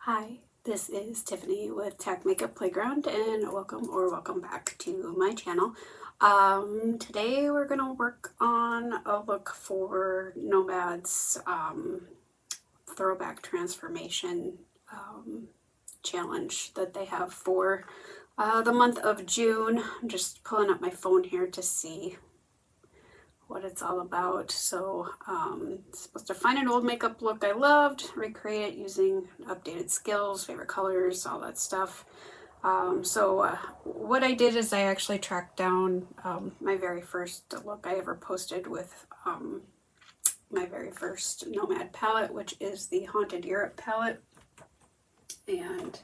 Hi, this is Tiffany with Tech Makeup Playground, and welcome back to my channel. Today we're going to work on a look for Nomad's throwback transformation challenge that they have for the month of June. I'm just pulling up my phone here to see what it's all about. So it's supposed to find an old makeup look I loved, recreate it using updated skills, favorite colors, all that stuff. What I did is I actually tracked down my very first look I ever posted with my very first Nomad palette, which is the Haunted Europe palette. And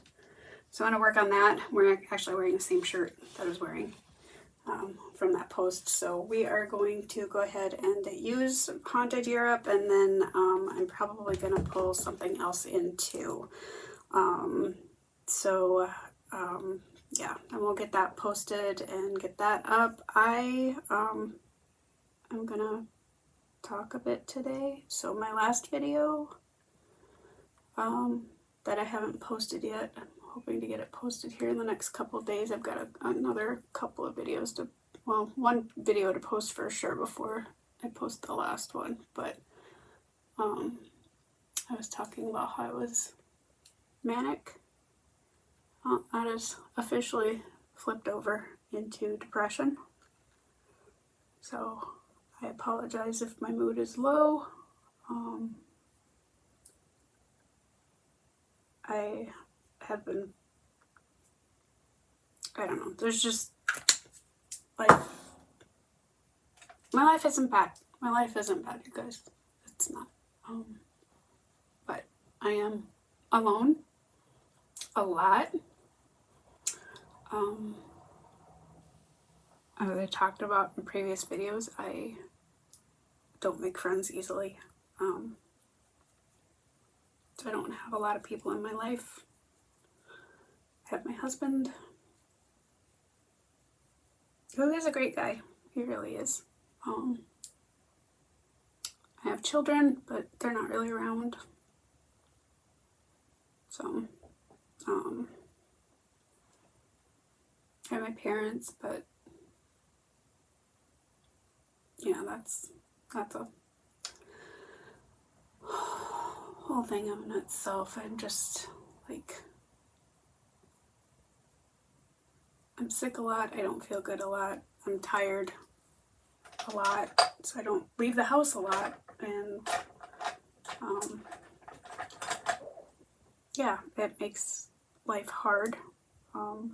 so I want to work on that. We're actually wearing the same shirt that I was wearing from that post. So we are going to go ahead and use Haunted Europe, and then I'm probably going to pull something else in too. Yeah, and we'll get that posted and get that up. I'm gonna talk a bit today. So my last video that I haven't posted yet, I'm hoping to get it posted here in the next couple of days. I've got another couple of videos to, well, one video to post for sure before I post the last one. But I was talking about how I was manic. That is officially flipped over into depression. So I apologize if my mood is low. I have been, I don't know, there's just, like, my life isn't bad. My life isn't bad, you guys. It's not. But I am alone a lot. As I talked about in previous videos, I don't make friends easily. So I don't have a lot of people in my life. I have my husband, who is a great guy. He really is. I have children, but they're not really around. So, I have my parents, but yeah, that's a whole thing in itself. I'm just like, I'm sick a lot. I don't feel good a lot. I'm tired a lot, so I don't leave the house a lot. And yeah, it makes life hard to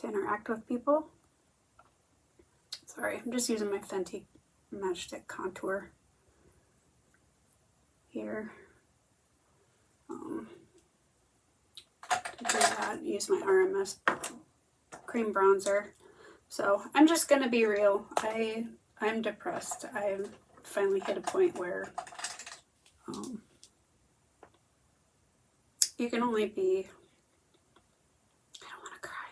interact with people. Sorry, I'm just using my Fenty Matchstick Contour here. To do that, use my RMS cream bronzer. So I'm just gonna be real. I'm depressed. I've finally hit a point where you can only be, I don't want to cry.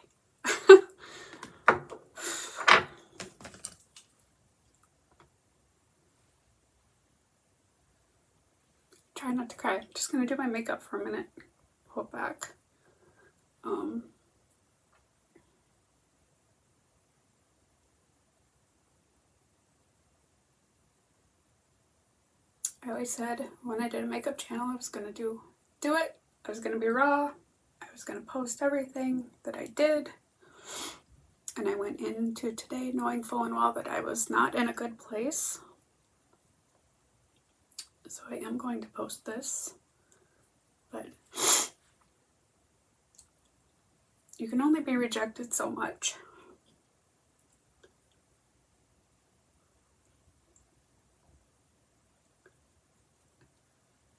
Try not to cry. Just gonna do my makeup for a minute. Hold back. I always said when I did a makeup channel, I was gonna do it. I was gonna be raw. I was gonna post everything that I did. And I went into today knowing full and well that I was not in a good place. So I am going to post this. But you can only be rejected so much.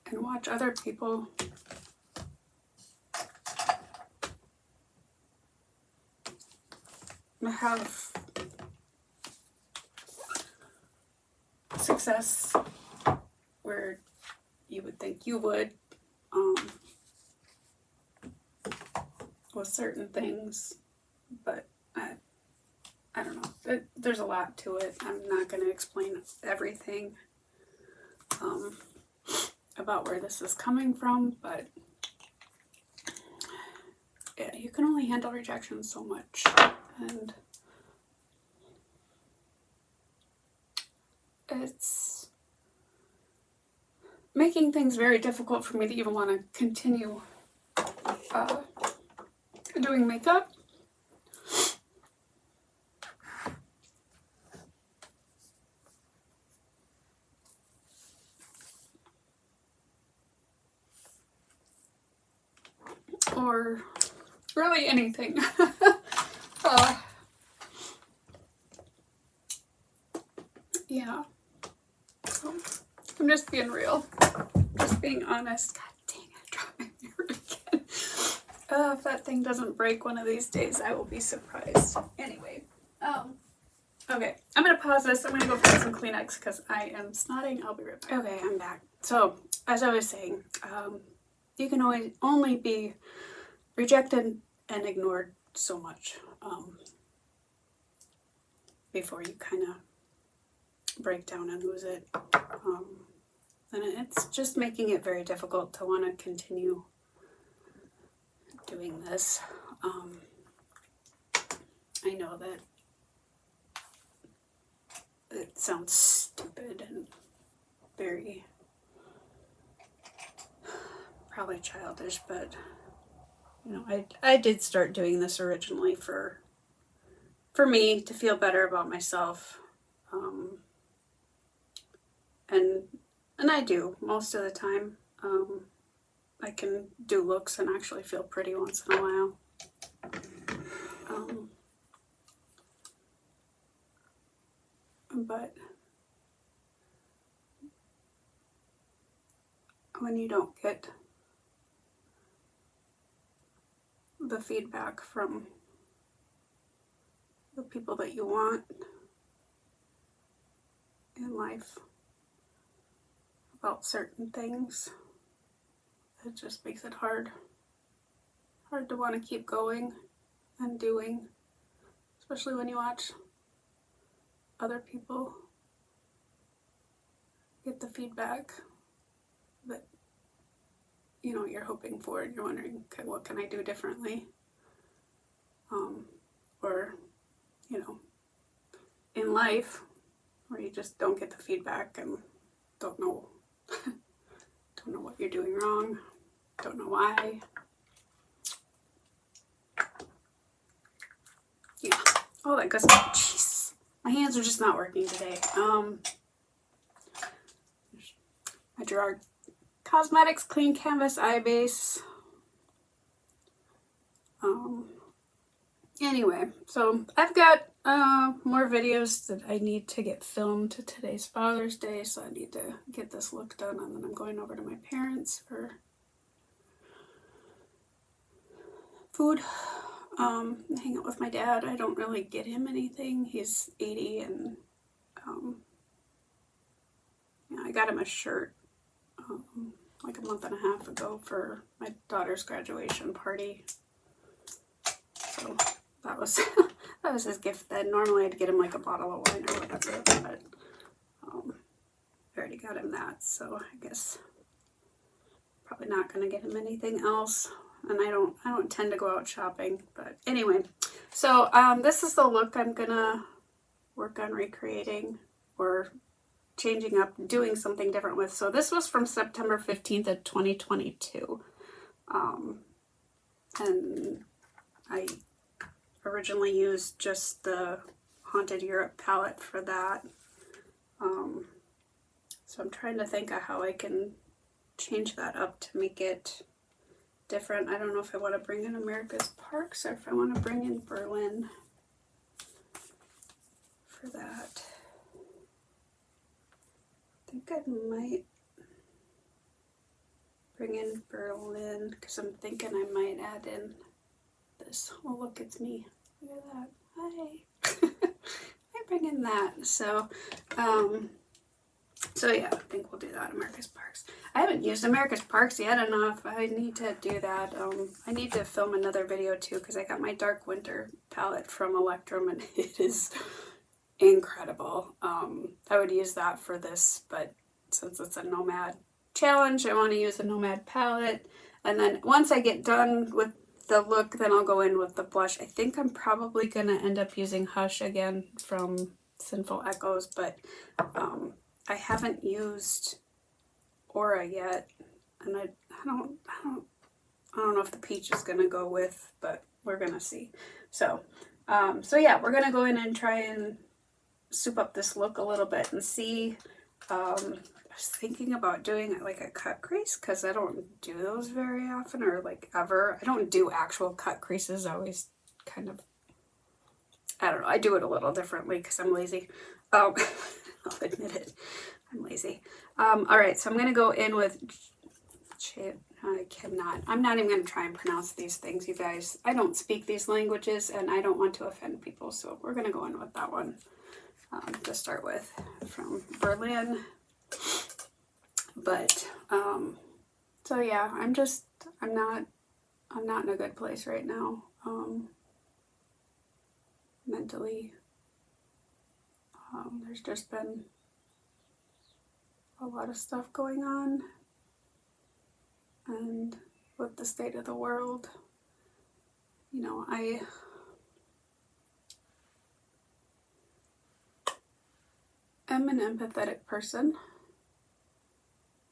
And watch other people have success where you would think you would with certain things, but I don't know. There's a lot to it. I'm not going to explain everything about where this is coming from, but yeah, you can only handle rejection so much, and it's making things very difficult for me to even want to continue doing makeup. Or really anything. Yeah. So, I'm just being real. Just being honest. God dang it, I dropped my mirror again. If that thing doesn't break one of these days, I will be surprised. Anyway. Okay, I'm gonna pause this. I'm gonna go find some Kleenex because I am snotting. I'll be right back. Okay, I'm back. So, as I was saying, you can always only be rejected and ignored so much before you kind of break down and lose it. And it's just making it very difficult to want to continue doing this. I know that it sounds stupid and very probably childish, but you know, I did start doing this originally for me to feel better about myself, and I do most of the time. I can do looks and actually feel pretty once in a while. But when you don't get the feedback from the people that you want in life about certain things, it just makes it hard to want to keep going and doing, especially when you watch other people get the feedback that, you know, you're hoping for, and you're wondering, okay, what can I do differently? Or, you know, in life, where you just don't get the feedback and don't know what you're doing wrong, don't know why. Yeah, all that good stuff. Jeez, my hands are just not working today. My Gerard Cosmetics Clean Canvas Eye Base. Anyway, so I've got more videos that I need to get filmed. Today's Father's Day, so I need to get this look done, and then I'm going over to my parents for food. Hang out with my dad. I don't really get him anything. He's 80, and yeah, I got him a shirt like a month and a half ago for my daughter's graduation party. So that was that was his gift then. Normally I'd get him like a bottle of wine or whatever, but I already got him that, so I guess probably not gonna get him anything else. And I don't tend to go out shopping, but anyway. So this is the look I'm gonna work on recreating or changing up, doing something different with. So this was from September 15th of 2022. And I originally used just the Haunted Europe palette for that. So I'm trying to think of how I can change that up to make it different. I don't know if I want to bring in America's Parks or if I want to bring in Berlin for that. I think I might bring in Berlin because I'm thinking I might add in this. Oh, look, it's me. Look at that. Hi. I bring in that. So yeah, I think we'll do that. America's Parks. I haven't used America's Parks yet enough. I need to do that. I need to film another video too because I got my Dark Winter palette from Electrum and it is incredible. I would use that for this, but since it's a Nomad challenge, I want to use a Nomad palette. And then once I get done with the look, then I'll go in with the blush. I think I'm probably going to end up using Hush again from Sinful Echoes, but I haven't used Aura yet, and I don't know if the peach is going to go with, but we're going to see. So, so yeah, we're going to go in and try and soup up this look a little bit and see. I was thinking about doing like a cut crease because I don't do those very often, or like ever. I don't do actual cut creases. I always kind of, I don't know, I do it a little differently because I'm lazy. I'll admit it, I'm lazy. All right, so I'm going to go in with, I'm not even going to try and pronounce these things, you guys. I don't speak these languages and I don't want to offend people, so we're going to go in with that one to start with, from Berlin. But so yeah, I'm not in a good place right now, mentally. There's just been a lot of stuff going on, and with the state of the world, you know, I am an empathetic person.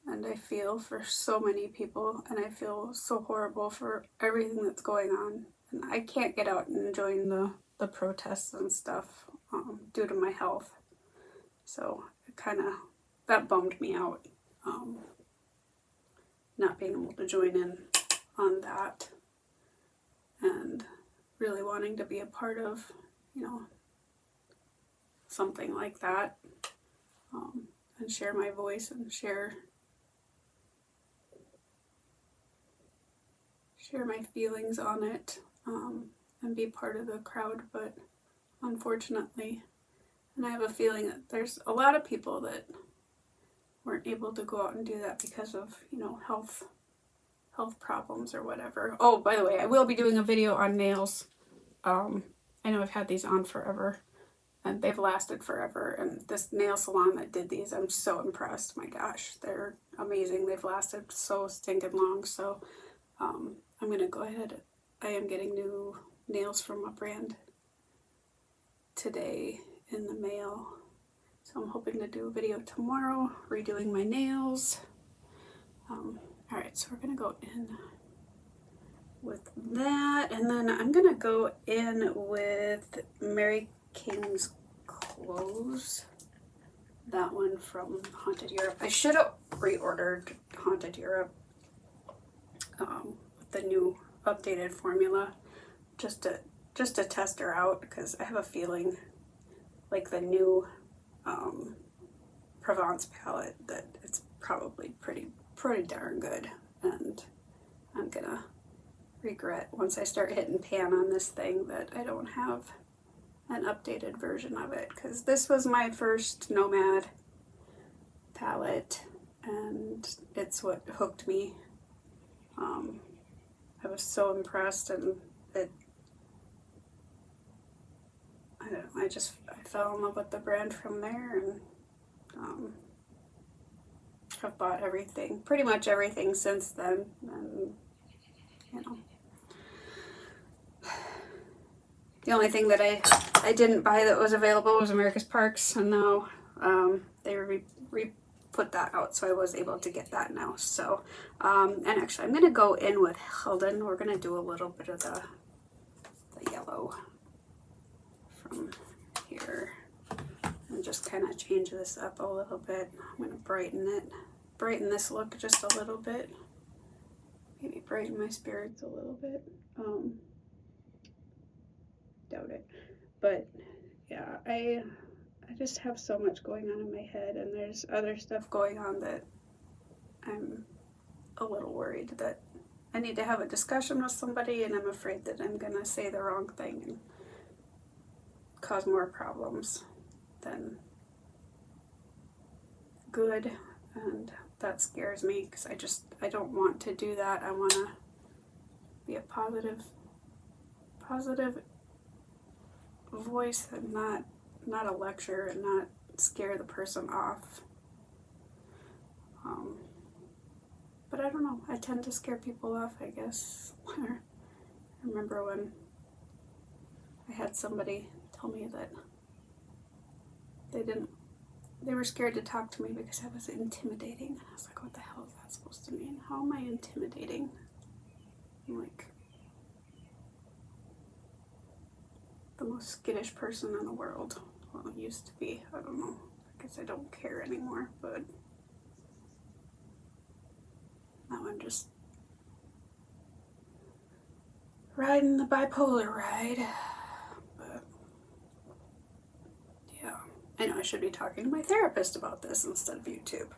And I feel for so many people, and I feel so horrible for everything that's going on. And I can't get out and join the protests and stuff due to my health. So it that bummed me out, not being able to join in on that. And really wanting to be a part of, you know, something like that. And share my voice and share my feelings on it, and be part of the crowd. But unfortunately, and I have a feeling that there's a lot of people that weren't able to go out and do that because of, you know, health problems or whatever. Oh, by the way, I will be doing a video on nails. I know I've had these on forever, and they've lasted forever. And this nail salon that did these, I'm so impressed. My gosh, they're amazing. They've lasted so stinking long. So I'm going to go ahead. I am getting new nails from a brand today in the mail. So I'm hoping to do a video tomorrow, redoing my nails. Alright, so we're going to go in with that. And then I'm going to go in with Mary King's Clothes. That one from Haunted Europe. I should have reordered Haunted Europe. The new updated formula, just to test her out, because I have a feeling like the new Provence palette that it's probably pretty darn good, and I'm gonna regret once I start hitting pan on this thing that I don't have an updated version of it, because this was my first Nomad palette and it's what hooked me. I was so impressed, and I fell in love with the brand from there, and I've bought everything, pretty much everything since then, and you know, the only thing that I didn't buy that was available was America's Parks, and now they put that out, so I was able to get that now. So and actually I'm going to go in with Hilden. We're going to do a little bit of the yellow from here and just kind of change this up a little bit. I'm going to brighten this look just a little bit, maybe brighten my spirits a little bit. Doubt it, but yeah, I just have so much going on in my head, and there's other stuff going on that I'm a little worried that I need to have a discussion with somebody, and I'm afraid that I'm gonna say the wrong thing and cause more problems than good, and that scares me, because I don't want to do that. I want to be a positive voice, and not a lecture, and not scare the person off. But I don't know, I tend to scare people off, I guess. I remember when I had somebody tell me that they were scared to talk to me because I was intimidating. And I was like, what the hell is that supposed to mean? How am I intimidating? I'm like the most skittish person in the world. Well, it used to be. I don't know. I guess I don't care anymore, but now I'm just riding the bipolar ride. But yeah, I know I should be talking to my therapist about this instead of YouTube.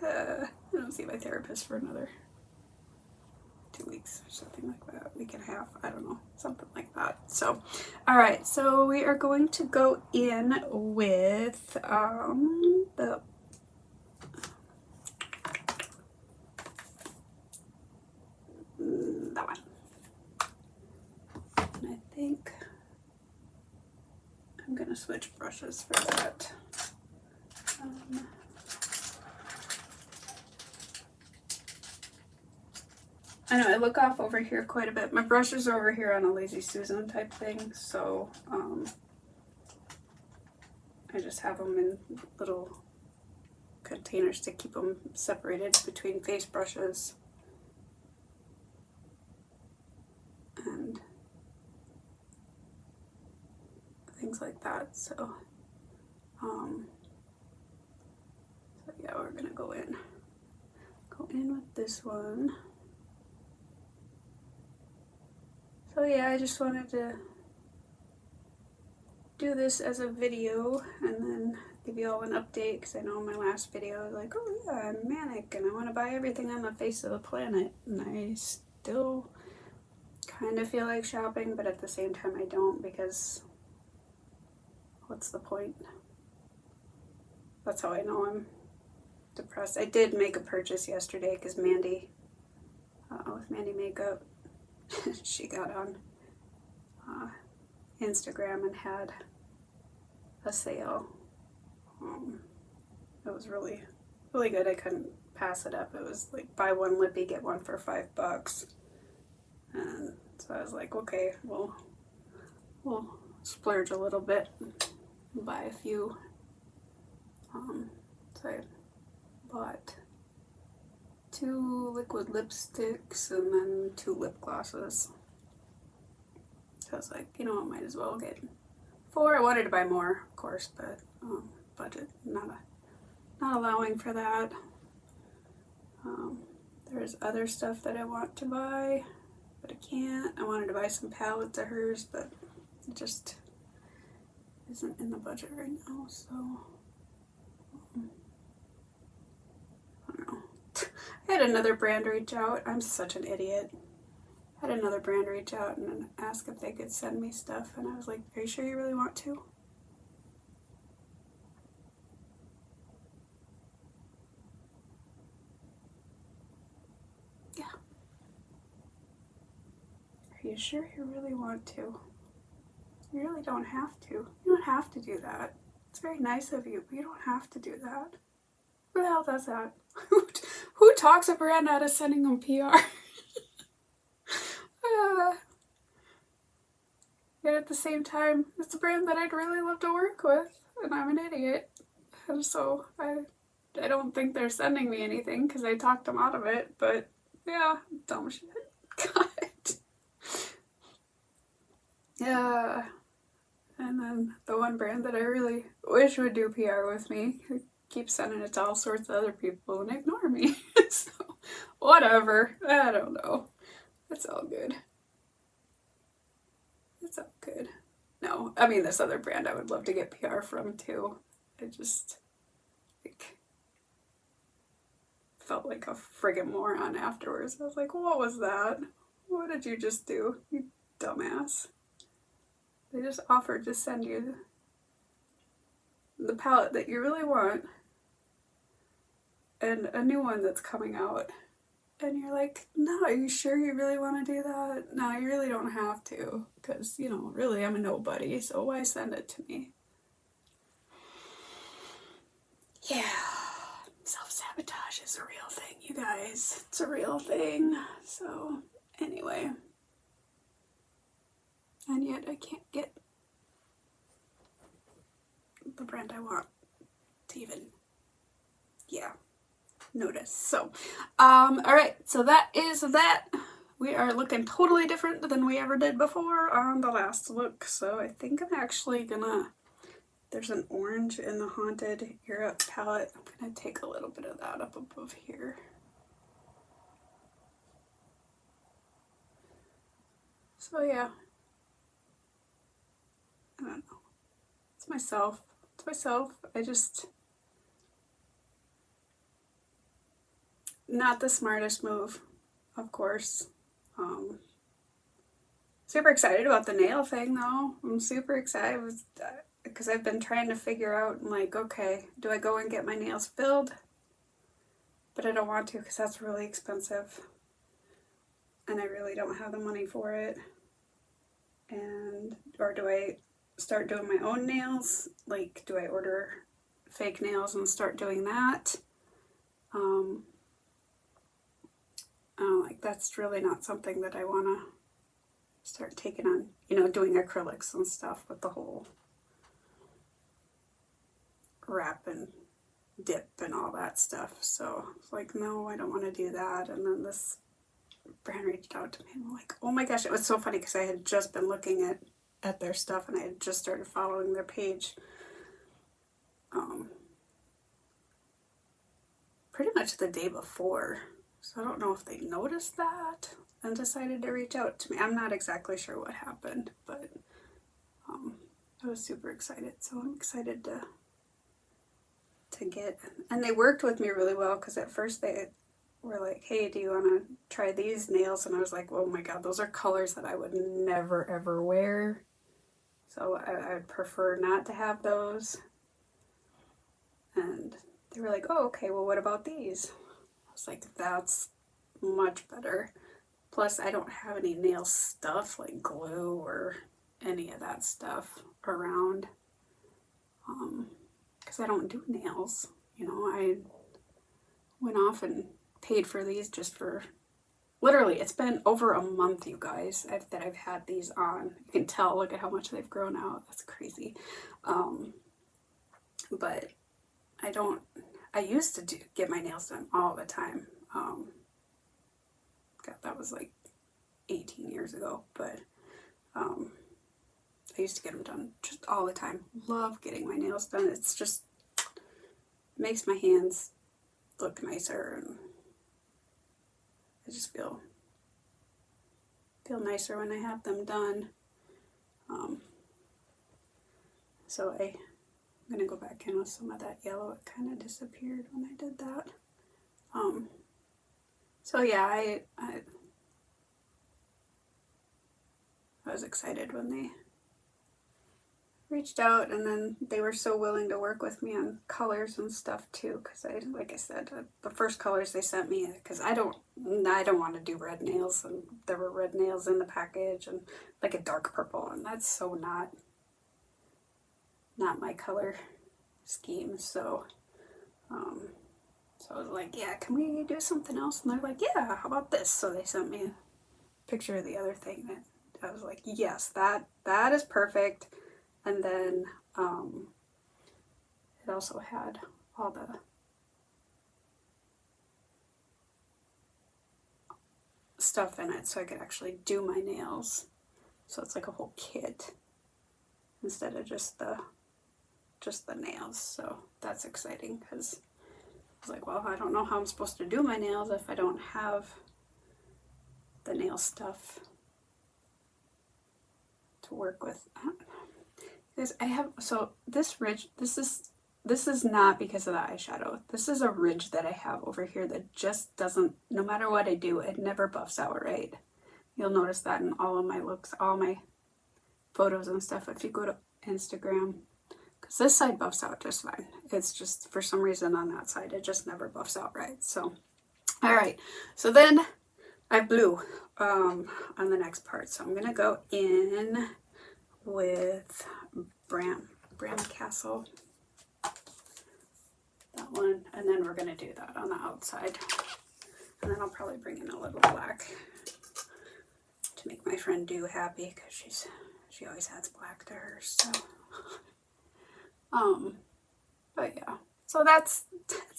I don't see my therapist for another 2 weeks or something like that, week and a half, I don't know, something like that. So, all right, so we are going to go in with that one. And I think I'm gonna switch brushes for that. I know I look off over here quite a bit. My brushes are over here on a Lazy Susan type thing, so I just have them in little containers to keep them separated between face brushes and things like that. So, yeah, we're gonna go in with this one. So yeah, I just wanted to do this as a video and then give you all an update, because I know in my last video I was like, oh yeah, I'm manic and I want to buy everything on the face of the planet, and I still kind of feel like shopping, but at the same time I don't, because what's the point? That's how I know I'm depressed. I did make a purchase yesterday because Mandy, with Mandy Makeup, she got on Instagram and had a sale. It was really, really good. I couldn't pass it up. It was like buy one lippy, get one for $5. And so I was like, okay, we'll splurge a little bit and buy a few. So I bought 2 liquid lipsticks and then 2 lip glosses. So I was like, you know, I might as well get 4. I wanted to buy more, of course, but budget not allowing for that. There's other stuff that I want to buy, but I can't. I wanted to buy some palettes of hers, but it just isn't in the budget right now, so I don't know. I had another brand reach out. I'm such an idiot. I had another brand reach out and ask if they could send me stuff, and I was like, are you sure you really want to? Yeah. Are you sure you really want to? You really don't have to. You don't have to do that. It's very nice of you, but you don't have to do that. Who the hell does that? Who talks a brand out of sending them PR? Yet at the same time, it's a brand that I'd really love to work with, and I'm an idiot. And so I don't think they're sending me anything because I talked them out of it, but yeah, dumb shit. God. Yeah. And then the one brand that I really wish would do PR with me keeps sending it to all sorts of other people and ignore me. So, whatever. I don't know. It's all good. It's all good. No, I mean, this other brand I would love to get PR from too. I just, like, felt like a friggin' moron afterwards. I was like, what was that? What did you just do, you dumbass? They just offered to send you the palette that you really want and a new one that's coming out. And you're like, no, are you sure you really want to do that? No, you really don't have to. Because, you know, really, I'm a nobody, so why send it to me? Yeah. Self-sabotage is a real thing, you guys. It's a real thing. So, Anyway. And yet I can't get the brand I want to even, yeah, notice. So, alright, so that is that. We are looking totally different than we ever did before on the last look. So I think I'm actually gonna, there's an orange in the Haunted Europe palette. I'm gonna take a little bit of that up above here. So yeah, I don't know. It's myself. It's myself. I just, not the smartest move, of course. Super excited about the nail thing though. I'm super excited because I've been trying to figure out, like, okay, do I go and get my nails filled? But I don't want to because that's really expensive. And I really don't have the money for it. And, or do I start doing my own nails? Like, do I order fake nails and start doing that? Like, that's really not something that I want to start taking on, you know, doing acrylics and stuff with the whole wrap and dip and all that stuff. So it's like, no, I don't want to do that. And then this brand reached out to me and I'm like, oh my gosh, it was so funny because I had just been looking at their stuff and I had just started following their page pretty much the day before. So I don't know if they noticed that and decided to reach out to me. I'm not exactly sure what happened, but I was super excited. So I'm excited to get, and they worked with me really well because at first they were like, hey, do you want to try these nails? And I was like, oh my god, those are colors that I would never ever wear. So I'd prefer not to have those. And they were like, oh, okay, well, what about these? I was like, that's much better. Plus, I don't have any nail stuff like glue or any of that stuff around. Because I don't do nails. You know, I went off and paid for these just for, literally, it's been over a month, you guys, that I've had these on. You can tell, look at how much they've grown out. That's crazy. But I used to get my nails done all the time. God, that was like 18 years ago, but I used to get them done just all the time. Love getting my nails done. It's just makes my hands look nicer, and I just feel nicer when I have them done. So I'm gonna go back in with some of that yellow. It kind of disappeared when I did that. So yeah, I was excited when they reached out, and then they were so willing to work with me on colors and stuff too, because like I said, the first colors they sent me, because I don't want to do red nails, and there were red nails in the package and like a dark purple, and that's so not my color scheme. So so I was like, yeah, can we do something else? And they're like, yeah, how about this? So they sent me a picture of the other thing that I was like, yes, that is perfect. And then it also had all the stuff in it so I could actually do my nails. So it's like a whole kit instead of just the nails. So that's exciting because I was like, well, I don't know how I'm supposed to do my nails if I don't have the nail stuff to work with. I don't know. Because I have, so this ridge, this is not because of the eyeshadow. This is a ridge that I have over here that just doesn't, no matter what I do, it never buffs out right. You'll notice that in all of my looks, all my photos and stuff, if you go to Instagram. Because this side buffs out just fine. It's just, for some reason on that side, it just never buffs out right. So, alright. So then I have blue on the next part. So I'm going to go in with Bram Castle, that one, and then we're going to do that on the outside, and then I'll probably bring in a little black friend Do happy because she always adds black to hers. So, but yeah. So that's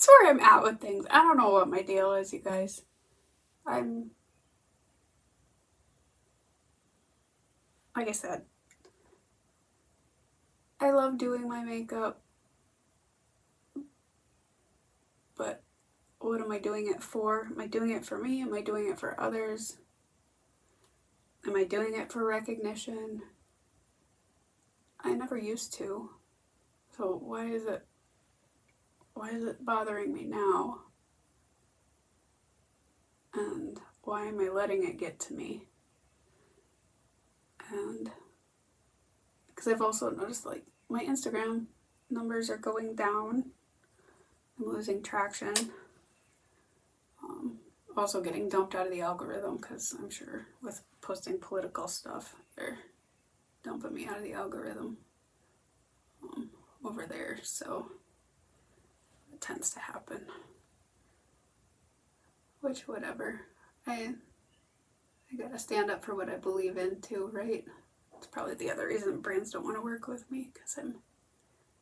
where I'm at with things. I don't know what my deal is, you guys. Like I said, I love doing my makeup, but what am I doing it for? Am I doing it for me? Am I doing it for others? Am I doing it for recognition? I never used to. So why is it bothering me now? And why am I letting it get to me? And because I've also noticed like my Instagram numbers are going down. I'm losing traction. Also getting dumped out of the algorithm because I'm sure with posting political stuff, they're dumping me out of the algorithm over there. So it tends to happen. Which, whatever. I gotta stand up for what I believe in too, right? It's probably the other reason brands don't want to work with me, because I'm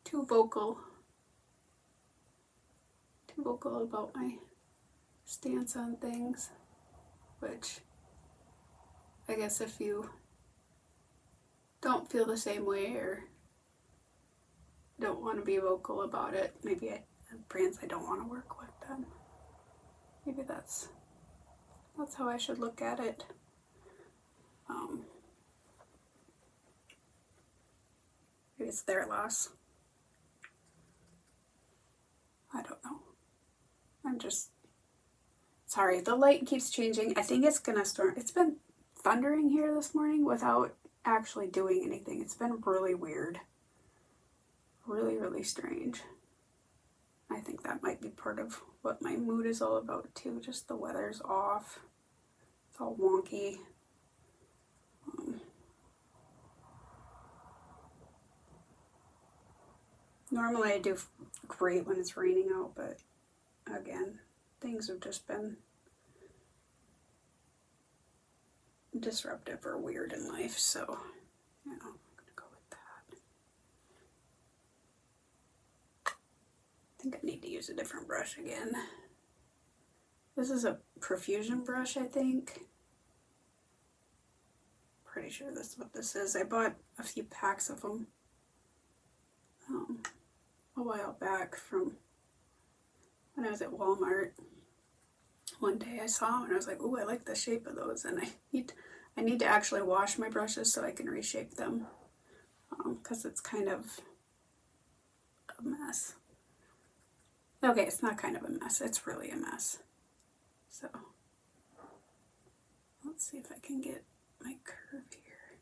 too vocal about my stance on things, which I guess if you don't feel the same way or don't want to be vocal about it, maybe brands I don't want to work with, then maybe that's how I should look at it. Maybe it's their loss. I don't know. I'm just sorry. The light keeps changing. I think it's gonna start. It's been thundering here this morning without actually doing anything. It's been really weird. Really, really strange. I think that might be part of what my mood is all about too. Just the weather's off. It's all wonky. Normally I do great when it's raining out, but again, things have just been disruptive or weird in life, so yeah, I'm gonna go with that. I think I need to use a different brush again. This is a profusion brush, I think. Pretty sure that's what this is. I bought a few packs of them a while back from when I was at Walmart. One day I saw them and I was like, "Ooh, I like the shape of those," and I need to actually wash my brushes so I can reshape them, because it's kind of a mess. Okay, it's not kind of a mess, it's really a mess. So let's see if I can get my curve here.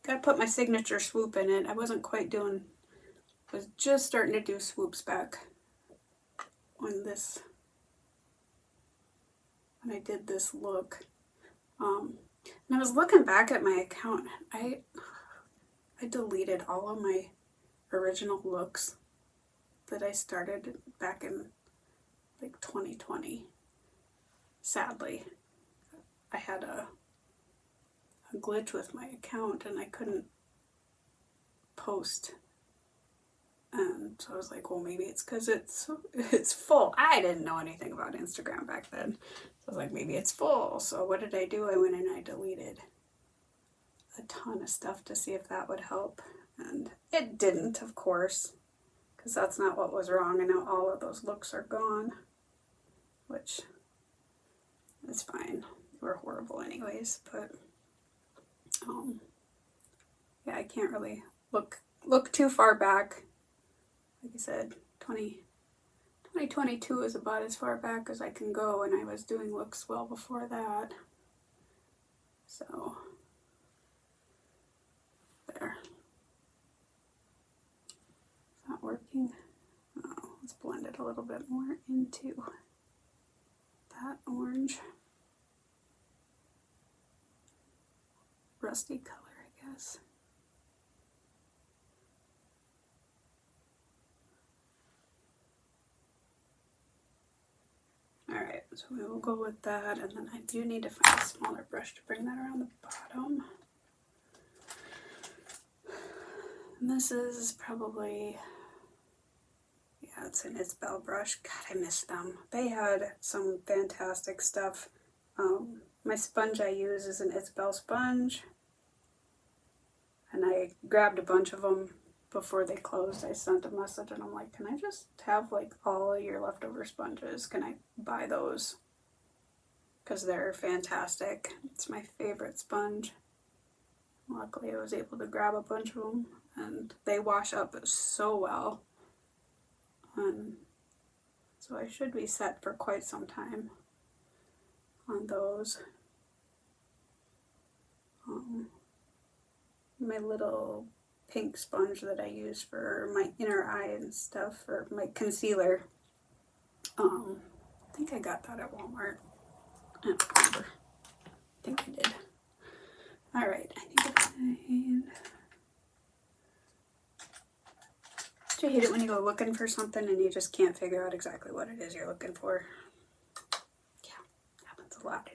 Gotta put my signature swoop in it. I wasn't quite doing, was just starting to do swoops back when I did this look. And I was looking back at my account. I deleted all of my original looks that I started back in like 2020. Sadly, I had a glitch with my account and I couldn't post. And so I was like, well, maybe it's because it's full. I didn't know anything about Instagram back then. So I was like, maybe it's full. So what did I do? I went and I deleted a ton of stuff to see if that would help. And it didn't, of course, because that's not what was wrong. And now all of those looks are gone, which is fine. They were horrible anyways, but yeah, I can't really look too far back. Like I said, 2022 is about as far back as I can go, and I was doing looks well before that. So there. It's not working. Oh, let's blend it a little bit more into that orange. Rusty color, I guess. Alright, So we will go with that, and then I do need to find a smaller brush to bring that around the bottom. And this is probably, yeah, it's an Isabel brush. God, I miss them. They had some fantastic stuff. My sponge I use is an Isabel sponge, and I grabbed a bunch of them before they closed. I sent a message and I'm like, can I just have like all of your leftover sponges? Can I buy those? Because they're fantastic. It's my favorite sponge. Luckily I was able to grab a bunch of them, and they wash up so well. So I should be set for quite some time on those. My little pink sponge that I use for my inner eye and stuff, or my concealer. I think I got that at Walmart. I don't remember. I think I did. Alright, I need to find... Do you hate it when you go looking for something and you just can't figure out exactly what it is you're looking for? Yeah, happens a lot.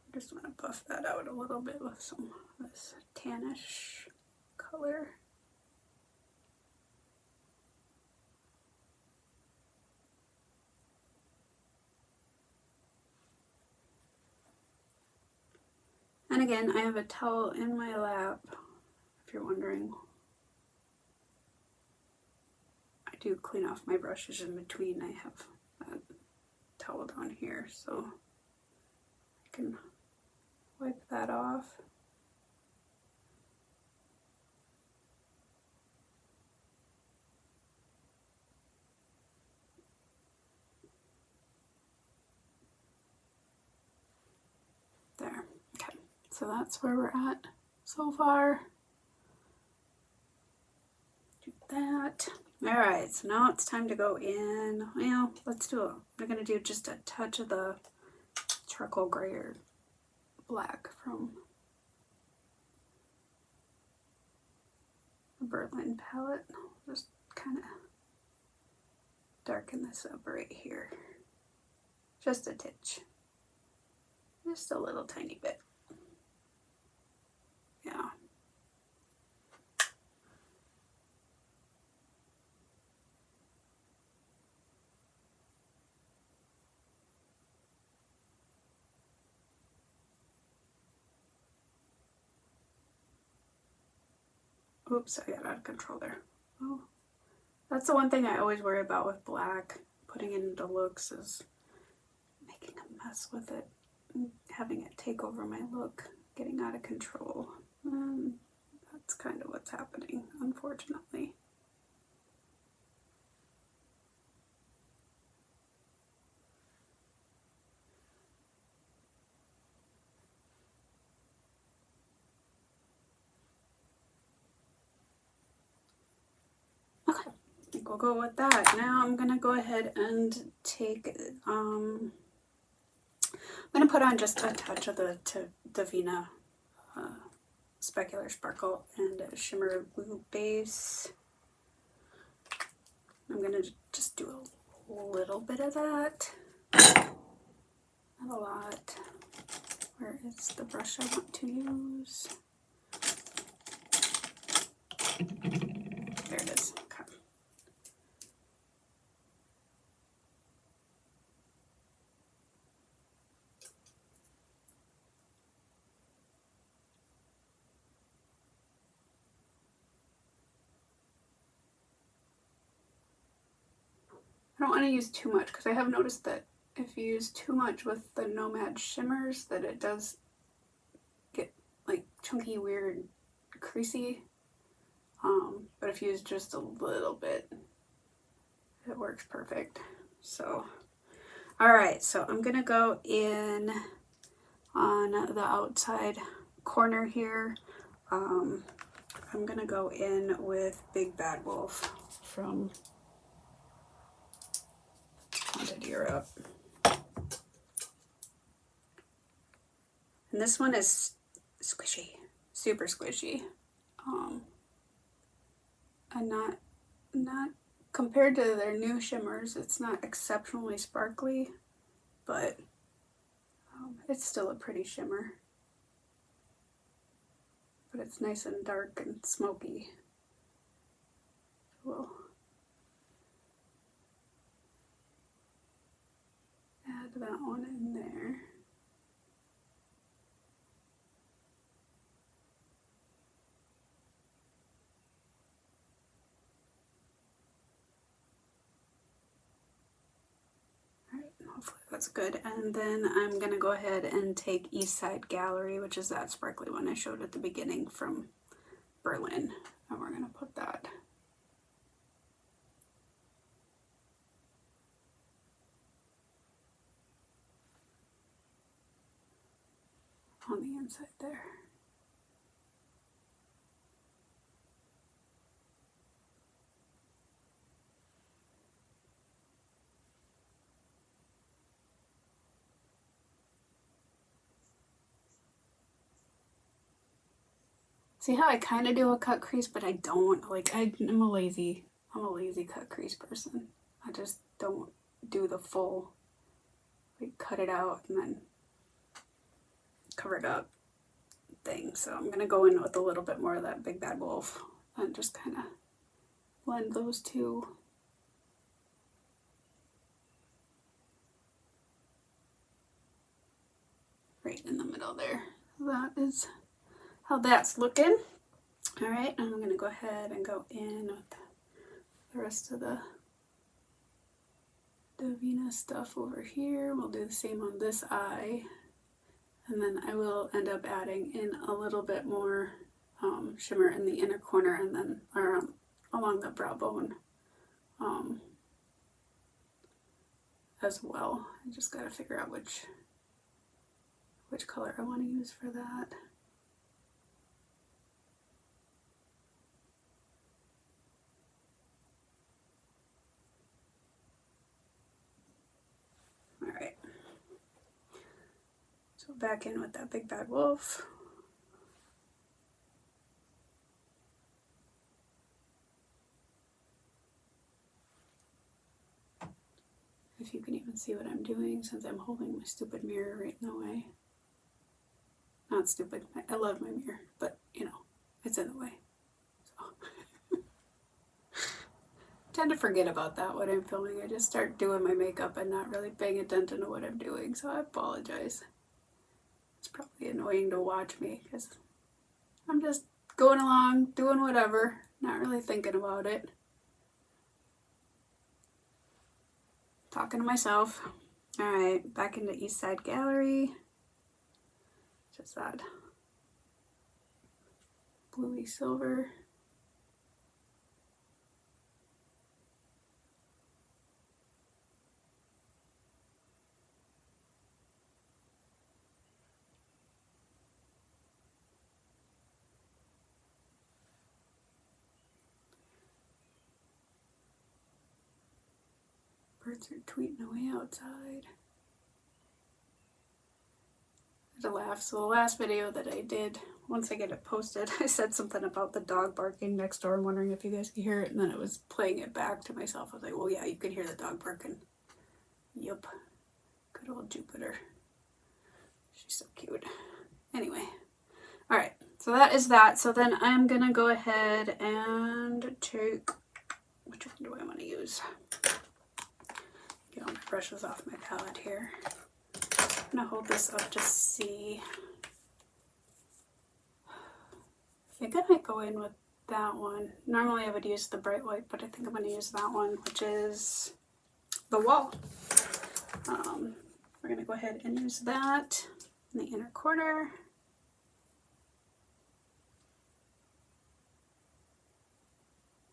I just want to buff that out a little bit with some of this tannish color. And again, I have a towel in my lap, if you're wondering. I do clean off my brushes in between. I have that towel down here, so I can wipe that off. There, okay, so that's where we're at so far. Do that. Alright, so now it's time to go in. Well, let's do it. We're going to do just a touch of the charcoal gray or black from the Berlin palette. Just kind of darken this up right here. Just a titch. Just a little tiny bit. Yeah. Oops, I got out of control there. Oh, that's the one thing I always worry about with black. Putting it into looks is making a mess with it. Having it take over my look, getting out of control. That's kind of what's happening, unfortunately. Okay, I think we'll go with that. Now I'm gonna go ahead and take, I'm gonna put on just a touch of the Davina Specular Sparkle and Shimmer Blue base. I'm gonna just do a little bit of that. Not a lot. Where is the brush I want to use? There it is. Okay. I don't want to use too much because I have noticed that if you use too much with the Nomad shimmers that it does get like chunky, weird, creasy. But if you use just a little bit, it works perfect. So, alright, so I'm gonna go in on the outside corner here. I'm gonna go in with Big Bad Wolf from Haunted Europe. And this one is squishy, super squishy. And not compared to their new shimmers, it's not exceptionally sparkly, but it's still a pretty shimmer. But it's nice and dark and smoky. We'll add that one in there. Hopefully that's good. And then I'm going to go ahead and take East Side Gallery, which is that sparkly one I showed at the beginning from Berlin. And we're going to put that on the inside there. See how I kind of do a cut crease, but I don't. Like, I'm a lazy cut crease person. I just don't do the full, like, cut it out and then cover it up thing. So I'm going to go in with a little bit more of that Big Bad Wolf and just kind of blend those two. Right in the middle there. That is how that's looking. All right, and I'm going to go ahead and go in with the rest of the Davina stuff over here. We'll do the same on this eye. And then I will end up adding in a little bit more shimmer in the inner corner and then along the brow bone as well. I just got to figure out which color I want to use for that. All right. So back in with that Big Bad Wolf. If you can even see what I'm doing, since I'm holding my stupid mirror right in the way. Not stupid, I love my mirror, but you know, it's in the way. So. Tend to forget about that when I'm filming. I just start doing my makeup and not really paying attention to what I'm doing, so I apologize. It's probably annoying to watch me because I'm just going along, doing whatever, not really thinking about it. Talking to myself. Alright, back into East Side Gallery. Just that bluey silver. Birds are tweeting away outside. I had to laugh. So the last video that I did, once I get it posted, I said something about the dog barking next door. I'm wondering if you guys can hear it. And then it was playing it back to myself. I was like, well, yeah, you could hear the dog barking. Yup. Good old Jupiter. She's so cute. Anyway. Alright. So that is that. So then I'm going to go ahead and take... Which one do I want to use? Get all my brushes off my palette here. I'm going to hold this up to see. I think I might go in with that one. Normally I would use the bright white, but I think I'm going to use that one, which is the Wall. We're going to go ahead and use that in the inner corner.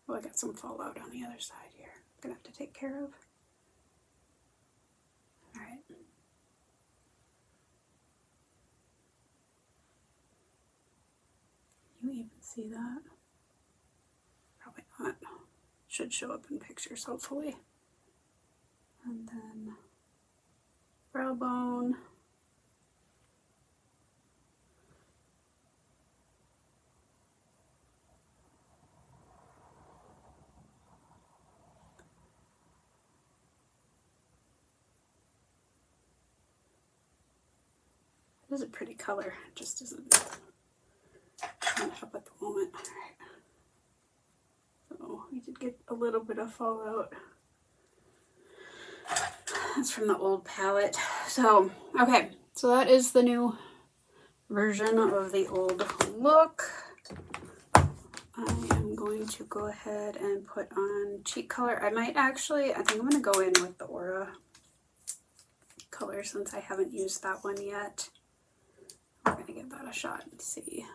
Oh, I got some fallout on the other side here. I'm going to have to take care of. Alright. You even see that? Probably not. Should show up in pictures, hopefully. And then brow bone. is a pretty color. It just isn't coming up at the moment. All right. So we did get a little bit of fallout. That's from the old palette. So, okay. So that is the new version of the old look. I am going to go ahead and put on cheek color. I think I'm going to go in with the Aura color since I haven't used that one yet. I'm going to give that a shot and see.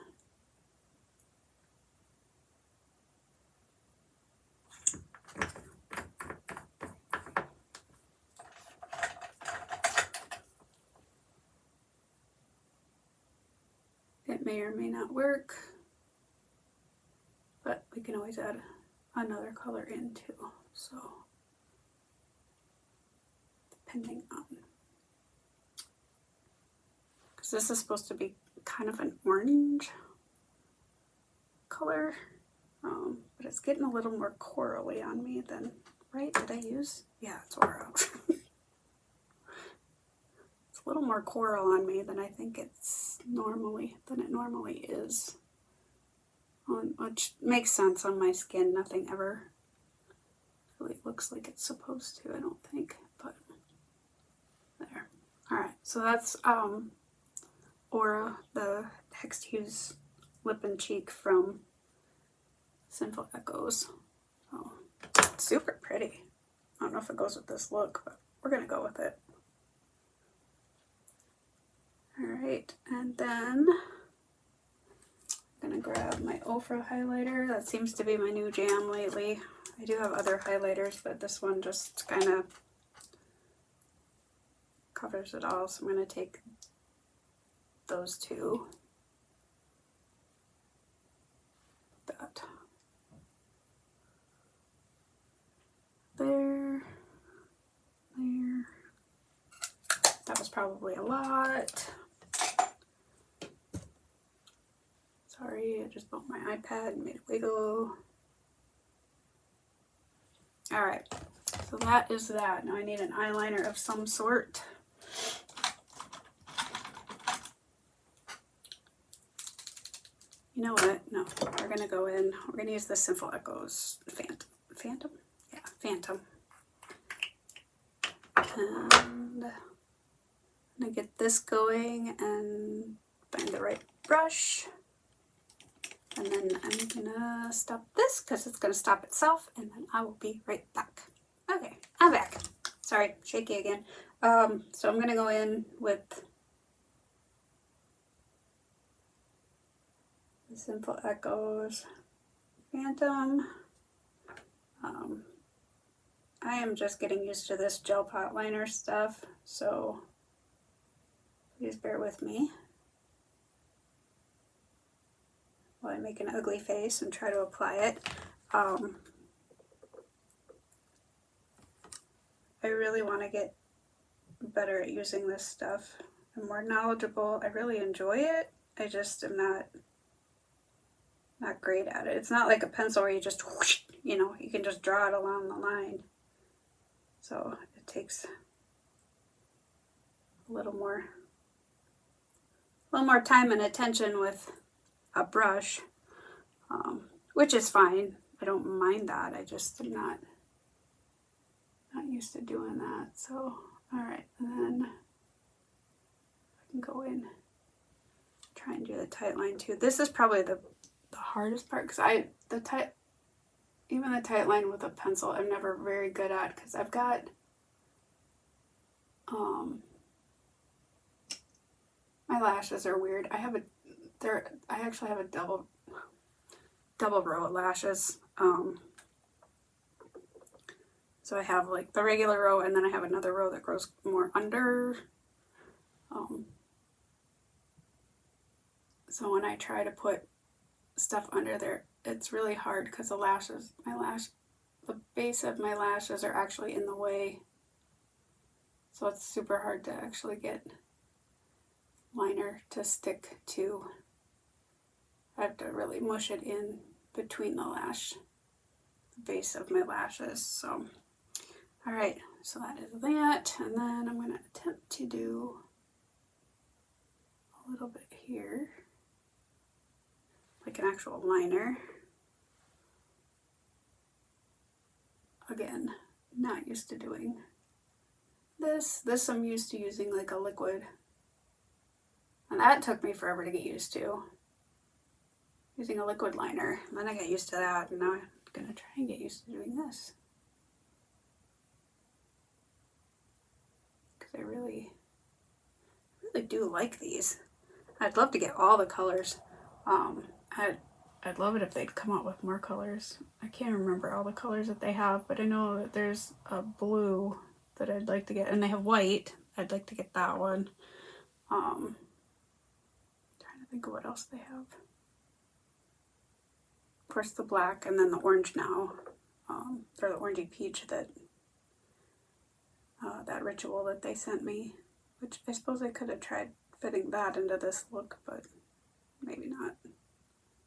It may or may not work, but we can always add another color in too, so depending on, because this is supposed to be kind of an orange color, but it's getting a little more corally on me than, right? Did I use? Yeah, it's Aura. It's a little more coral on me than I think it normally is. Which makes sense on my skin. Nothing ever really looks like it's supposed to, I don't think, but there. Alright, so that's Aura, the Hex Hues Lip and Cheek from Sinful Echoes. Oh, it's super pretty. I don't know if it goes with this look, but we're gonna go with it. Alright, and then I'm gonna grab my Ofra highlighter. That seems to be my new jam lately. I do have other highlighters, but this one just kind of covers it all. So I'm gonna take those two. That. There. There. That was probably a lot. Sorry, I just bumped my iPad and made it wiggle. Alright, so that is that. Now I need an eyeliner of some sort. You know what? No, we're going to go in. We're going to use the Sinful Echoes Phantom? Yeah, Phantom. And I'm going to get this going and find the right brush. And then I'm gonna stop this because it's gonna stop itself, and then I will be right back. Okay, I'm back. Sorry, shaky again. So I'm gonna go in with the Sinful Echoes Phantom. I am just getting used to this gel pot liner stuff, so please bear with me while I make an ugly face and try to apply it. I really want to get better at using this stuff. I'm more knowledgeable. I really enjoy it. I just am not great at it. It's not like a pencil where you just whoosh, you know, you can just draw it along the line. So it takes a little more time and attention with a brush, which is fine. I don't mind that. I just am not used to doing that. So, all right, and then I can go in, try and do the tight line too. This is probably the hardest part because even the tight line with a pencil, I'm never very good at because I've got my lashes are weird. I actually have a double row of lashes. So I have like the regular row, and then I have another row that grows more under. So when I try to put stuff under there, it's really hard because the base of my lashes are actually in the way. So it's super hard to actually get liner to stick to. I have to really mush it in between the base of my lashes. So, all right, so that is that. And then I'm going to attempt to do a little bit here, like an actual liner. Again, not used to doing this. This I'm used to using like a liquid. And that took me forever to get used to. Using a liquid liner. And then I got used to that, and now I'm gonna try and get used to doing this. Because I really do like these. I'd love to get all the colors. I'd love it if they'd come out with more colors. I can't remember all the colors that they have, but I know that there's a blue that I'd like to get, and they have white. I'd like to get that one. Trying to think of what else they have. Of course, the black, and then the orange now, or the orangey peach that that ritual that they sent me, which I suppose I could have tried fitting that into this look, but maybe not.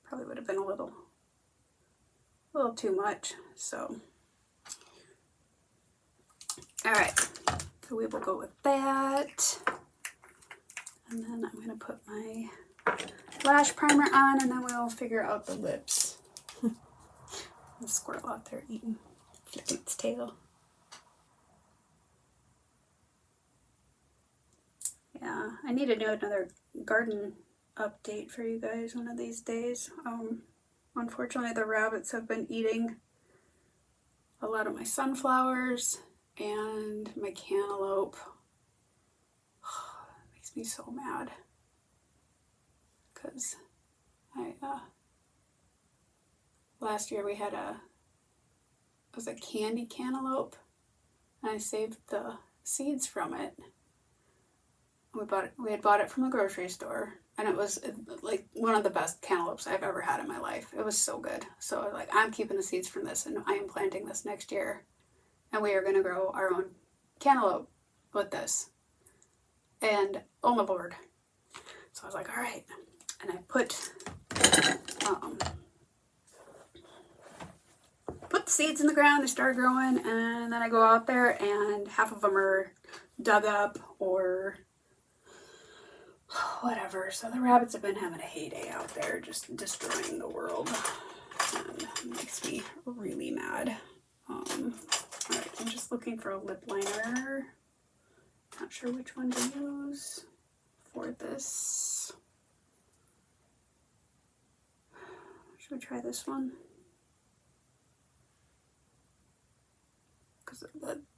Probably would have been a little too much. So, all right, so we will go with that, and then I'm gonna put my lash primer on, and then we'll figure out the lips. The squirrel out there flicking its tail. Yeah, I need to do another garden update for you guys one of these days. Unfortunately, the rabbits have been eating a lot of my sunflowers and my cantaloupe. It makes me so mad because last year we had it was a candy cantaloupe, and I saved the seeds from it. We had bought it from the grocery store, and it was like one of the best cantaloupes I've ever had in my life. It was so good. So I was like, I'm keeping the seeds from this, and I am planting this next year, and we are going to grow our own cantaloupe with this. And oh my lord. So I was like, all right. And I put the seeds in the ground. They started growing, and then I go out there, and half of them are dug up or whatever. So the rabbits have been having a heyday out there, just destroying the world, and it makes me really mad. Alright, I'm just looking for a lip liner. Not sure which one to use for this. Should we try this one? Because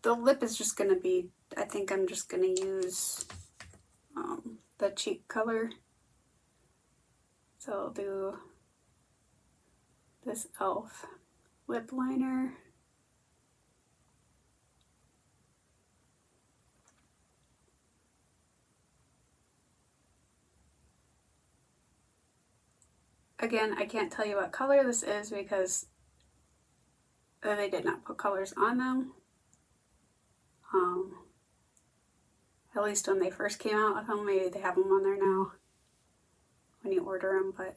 the lip is just going to be, I think I'm just going to use the cheek color. So I'll do this e.l.f. lip liner. Again, I can't tell you what color this is because they did not put colors on them. At least when they first came out with them, maybe they have them on there now when you order them, but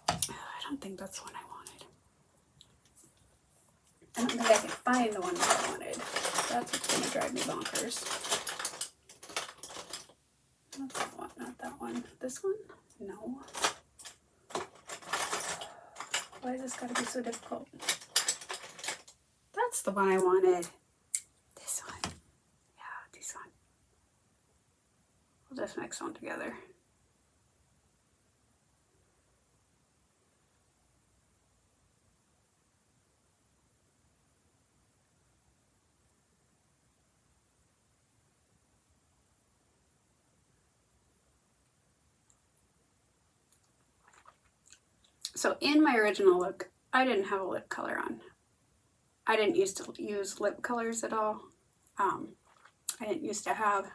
I don't think that's what I wanted. I don't think I can find the one that I wanted. That's what's going to drive me bonkers. Not that one, not that one. This one? No. Why has this got to be so difficult? That's the one I wanted. This one. Yeah, this one. We'll just mix them together. So in my original look, I didn't have a lip color on. I didn't used to use lip colors at all. I didn't used to have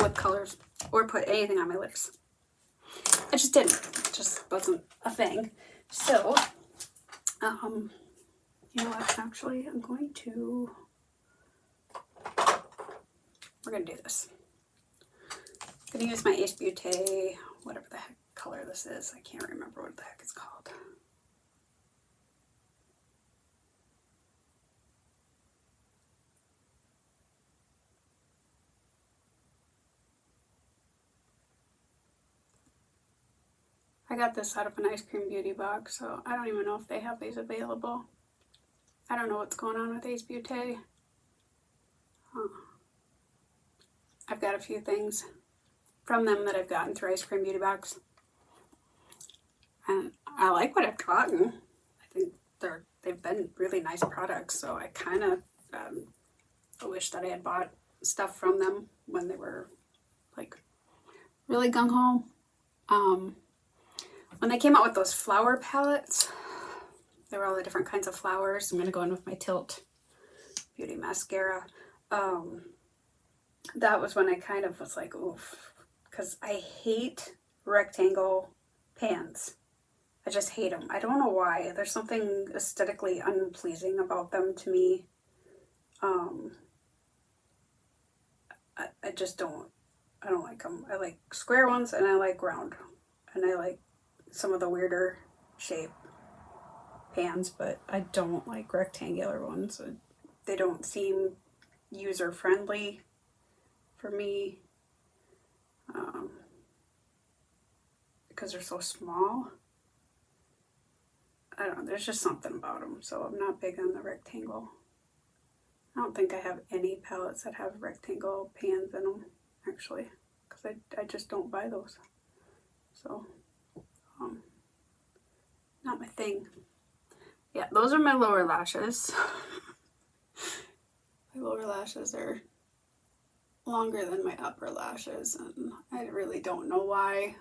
lip colors or put anything on my lips. I just didn't. It just wasn't a thing. So, you know what? Actually, we're going to do this. I'm going to use my Ace Beauté, whatever the heck color this is. I can't remember what the heck it's called. I got this out of an Ice Cream Beauty box, so I don't even know if they have these available. I don't know what's going on with Ace Beauté. I've got a few things from them that I've gotten through Ice Cream Beauty box. And I like what I've gotten. I think they've been really nice products, so I kind of wish that I had bought stuff from them when they were like really gung-ho. When they came out with those flower palettes, there were all the different kinds of flowers. I'm going to go in with my Tilt Beauty mascara. That was when I kind of was like, oof, because I hate rectangle pans. I just hate them. I don't know why. There's something aesthetically unpleasing about them to me. I just don't like them. I like square ones and I like round. And I like some of the weirder shape pans, but I don't like rectangular ones. They don't seem user-friendly for me because they're so small. I don't know, there's just something about them, so I'm not big on the rectangle. I don't think I have any palettes that have rectangle pans in them, actually, because I just don't buy those. So, not my thing. Yeah, those are my lower lashes. My lower lashes are longer than my upper lashes, and I really don't know why.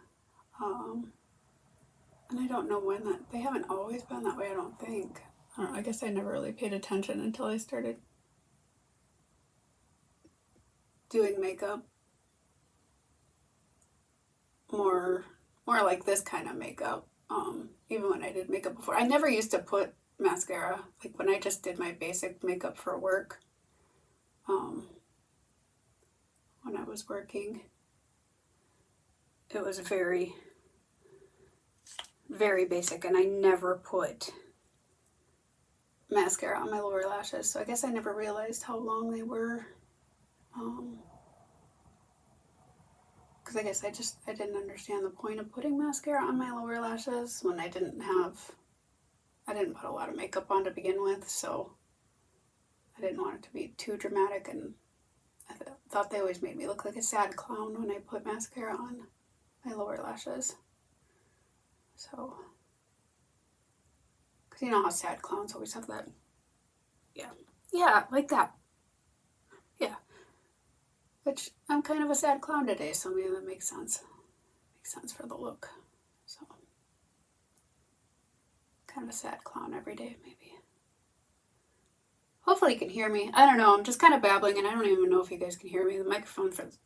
And I don't know when they haven't always been that way, I don't think. I don't know, I guess I never really paid attention until I started doing makeup. More like this kind of makeup. Even when I did makeup before. I never used to put mascara, like when I just did my basic makeup for work. When I was working, it was very, very basic, and I never put mascara on my lower lashes, so I guess I never realized how long they were. Because I guess I didn't understand the point of putting mascara on my lower lashes when I didn't put a lot of makeup on to begin with, so I didn't want it to be too dramatic, and I thought they always made me look like a sad clown when I put mascara on my lower lashes. So, because you know how sad clowns always have that. Yeah, like that. Yeah. Which, I'm kind of a sad clown today, so maybe that makes sense. Makes sense for the look. So, kind of a sad clown every day, maybe. Hopefully you can hear me. I don't know, I'm just kind of babbling, and I don't even know if you guys can hear me. The microphone for the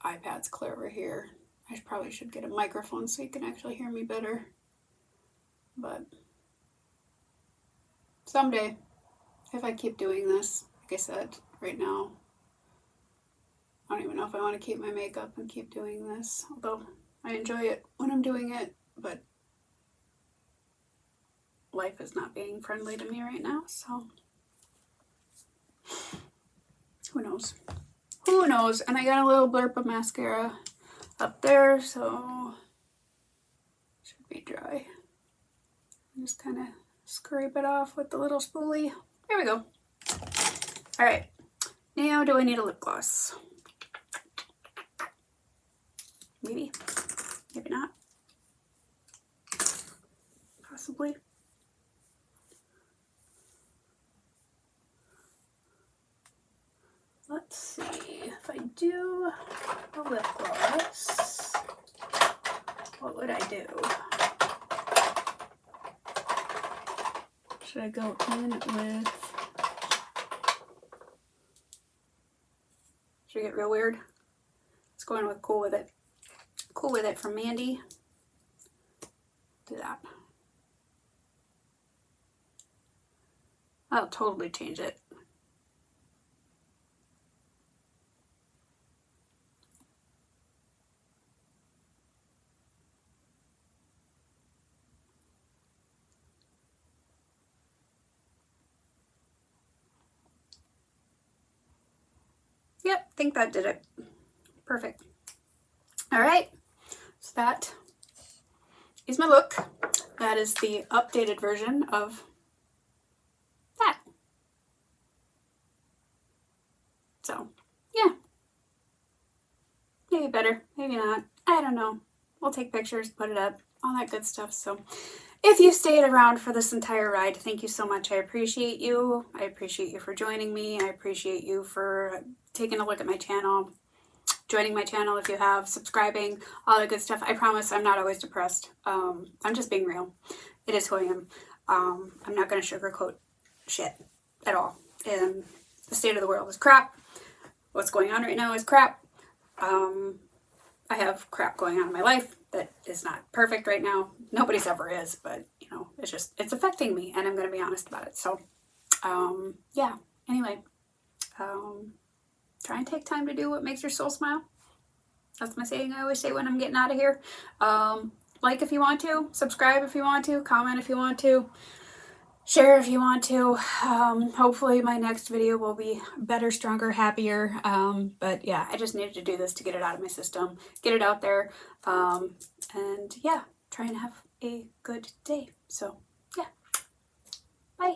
iPad's clear over here. I probably should get a microphone so you can actually hear me better. But someday, if I keep doing this, like I said, right now, I don't even know if I want to keep my makeup and keep doing this, although I enjoy it when I'm doing it, but life is not being friendly to me right now, so who knows? Who knows? And I got a little blurb of mascara up there, so it should be dry. Just kind of scrape it off with the little spoolie. There we go. All right. Now, do I need a lip gloss? Maybe. Maybe not. Possibly. Let's see. If I do a lip gloss, what would I do? Should I go in with... Should I get real weird? Let's go in with Cool With It. Cool With It from Mandy. Do that. That'll totally change it. Yep, I think that did it. Perfect. All right, so that is my look. That is the updated version of that. So, yeah. Maybe better, maybe not. I don't know. We'll take pictures, put it up, all that good stuff. So, if you stayed around for this entire ride, thank you so much. I appreciate you. I appreciate you for joining me. I appreciate you for taking a look at my channel, joining my channel if you have, subscribing, all that good stuff. I promise I'm not always depressed. I'm just being real. It is who I am. I'm not going to sugarcoat shit at all. And the state of the world is crap. What's going on right now is crap. I have crap going on in my life that is not perfect right now. Nobody's ever is, but you know, it's affecting me, and I'm going to be honest about it. So, yeah. Anyway, try and take time to do what makes your soul smile. That's my saying I always say when I'm getting out of here. Like if you want to, subscribe if you want to, comment if you want to, share if you want to. Hopefully my next video will be better, stronger, happier. But yeah, I just needed to do this to get it out of my system, get it out there. And yeah, try and have a good day. So yeah, bye.